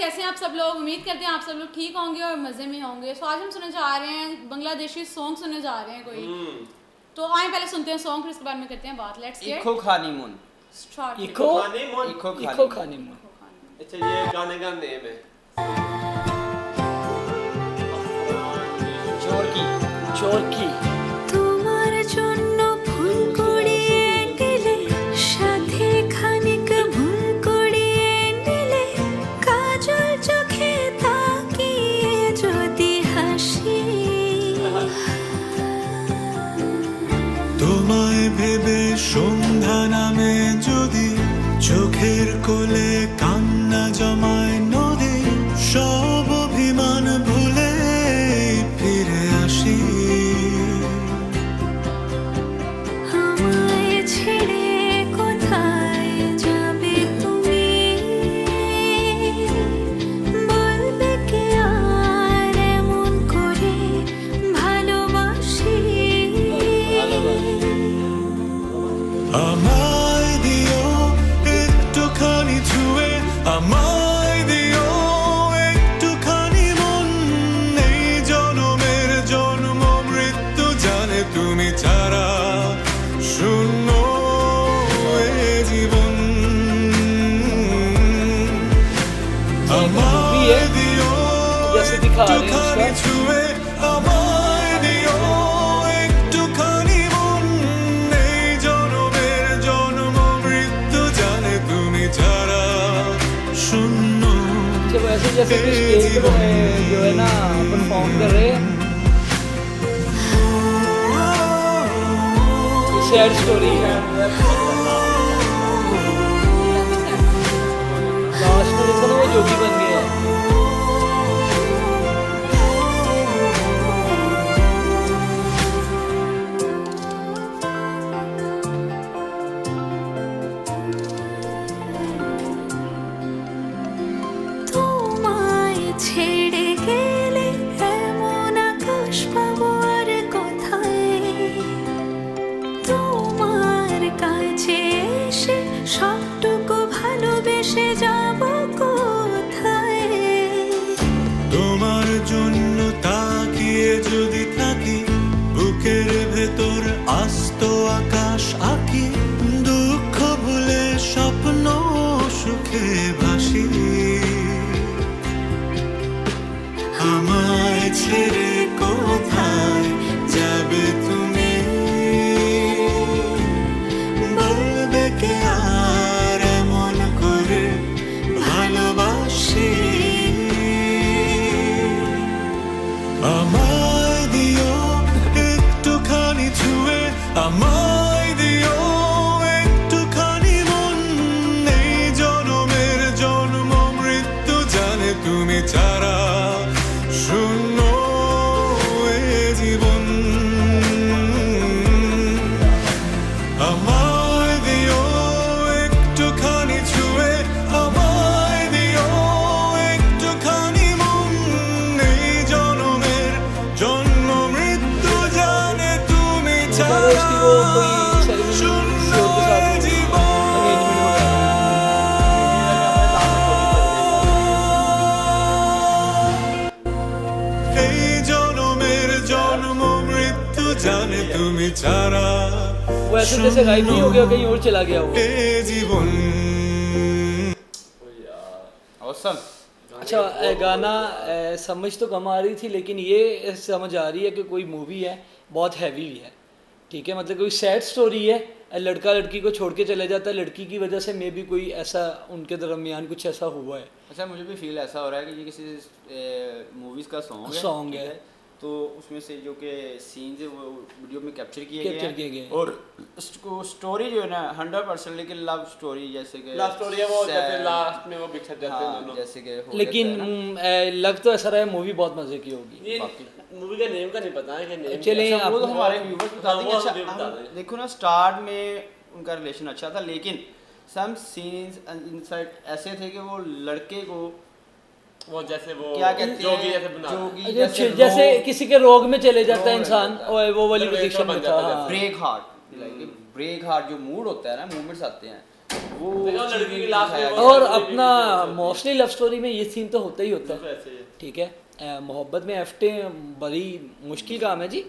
कैसे हैं आप सब लोग? उम्मीद करते हैं आप सब लोग ठीक होंगे और मज़े में होंगे। सो आज हम सुनने जा रहे हैं बांग्लादेशी सॉन्ग सुनने जा रहे हैं कोई। तो आए पहले सुनते हैं सॉन्ग, फिर इसके बारे में करते हैं बात। लेट्स गेट इको खानीमून। स्टार्ट। इको खानीमून। अच्छा, ये गाने का नेम है। चोरकी। তোমার জন্য ফুল কুড়িয়ে দিলে, সাথে খানিক ভুল কুড়িয়ে নিলে, কাজল চোখে তাকিয়ে যদি হাসি, তোমায় ভেবে সন্ধ্যা নামে যদি চোখের কোলে কান্না জমায় নদী, সব অভিমান ভুলে ফিরে আসি। আমায় ছেড়ে কোথায় যাবে তুমি, বলবে কে আর এমন করে ভালোবাসি। আমায় দিও একটুখানি ছুঁয়ে, আমায় দিও একটুখানি মন, এই জনমের জন্ম মৃত্যু জানে তুমি ছাড়া শূন্য এ জীবন। আমায় দিও একটুখানি ছুঁয়ে, আমায় দিও একটুখানি মন, এই জনমের জন্ম মৃত্যু জানে তুমি ছাড়া শূন্য। वैसे जैसे कि स्टेज पे जो है ना परफॉर्म कर रहे हैं, सैड स्टोरी है। लास्ट में देखो ना वो जोगी बन गया है। তোমায় ছেড়ে গেলে এমন আকাশ পাবো আর কোথায়, তোমার কাছে এসে সবটুকু ভালোবেসে যাব কোথায়। তোমার জন্য তাকিয়ে যদি থাকি, বুকের ভেতর আস্ত আকাশ আঁকি, দুঃখ ভুলে স্বপ্ন সুখে ভাসি। আমায় ছেড়ে কোথায় যাবে তুমি, বলবে কে আর এমন করে ভালোবাসি। আমায় দিও একটুখানি ছুঁয়ে, আমায় দিও একটুখানি মন, এই জনমের জন্ম মৃত্যু জানে তুমি ছাড়া শূন্য এ জীবন। আমায় দিও একটুখানি ছুঁয়ে, আমায় দিও একটুখানি মন, এই জনমের জন্ম মৃত্যু জানে তুমি ছাড়া শূন্য এ জীবন। এই জনমের জন্ম মৃত্যু জানে তুমি ছাড়া वो ऐसे जैसे गायब नहीं हो गया, कहीं और चला गया वो। এ জীবন। औसम। अच्छा, गाना समझ तो कम आ रही थी, लेकिन ये समझ आ रही है कि कोई मूवी है बहुत हैवी है। ठीक है, मतलब कोई सैड स्टोरी है, लड़का लड़की को छोड़ के चले जाता है, लड़की की वजह से मे भी कोई ऐसा उनके दरमियान कुछ ऐसा हुआ है। अच्छा, मुझे भी फील ऐसा हो रहा है कि ये किसी मूवीज़ का सॉन्ग है। तो उसमें से जो कि सीन्स है वो वीडियो में कैप्चर किए गए और उसको स्टोरी जो है ना 100%, लेकिन लव स्टोरी जैसे कि लव स्टोरी है वो, जैसे लास्ट में वो बिछड़ जाते हैं दोनों, जैसे कि लेकिन लग तो ऐसा रहा है मूवी बहुत मजे की होगी। मूवी का नेम का नहीं पता है कि नेम चलिए अच्छा, वो तो हमारे व्यूअर्स बता देंगे। अच्छा, देखो ना स्टार्ट में उनका रिलेशन अच्छा था, लेकिन सम सीन्स इनसाइड ऐसे थे कि वो लड़के को वो जैसे वो क्या कहते जोगी हैं, जैसे बना जोगी जैसे किसी के रोग में चले जाता है इंसान, और वो वाली पोजीशन में था। ब्रेक हार्ट जो मूड होता है ना, मूवमेंट्स आते हैं वो देखो लड़की की लास्ट में और अपना मोस्टली लव स्टोरी में ये सीन तो होता ही होता है, ऐसे ही है। ठीक है। मोहब्बत में एफटे बड़ी मुश्किल काम है जी,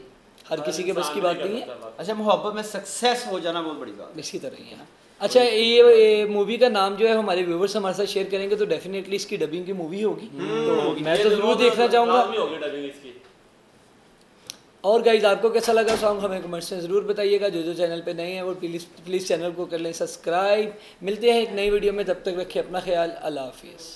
हर किसी के बस की बात नहीं है। अच्छा, मोहब्बत में सक्सेस हो जाना बहुत बड़ी बात। इसी तरह ही है। अच्छा, ये मूवी का नाम जो है हमारे व्यूवर्स हमारे साथ शेयर करेंगे तो डेफिनेटली इसकी डबिंग की मूवी होगी, तो मैं तो जरूर देखना चाहूँगा। और गाइज आपको कैसा लगा सॉन्ग हमें कमेंट्स में ज़रूर बताइएगा। जो चैनल पे नए हैं वो प्लीज़ चैनल को कर लें सब्सक्राइब। मिलते हैं एक नई वीडियो में, तब तक रखें अपना ख्याल। अल्लाह हाफिज़।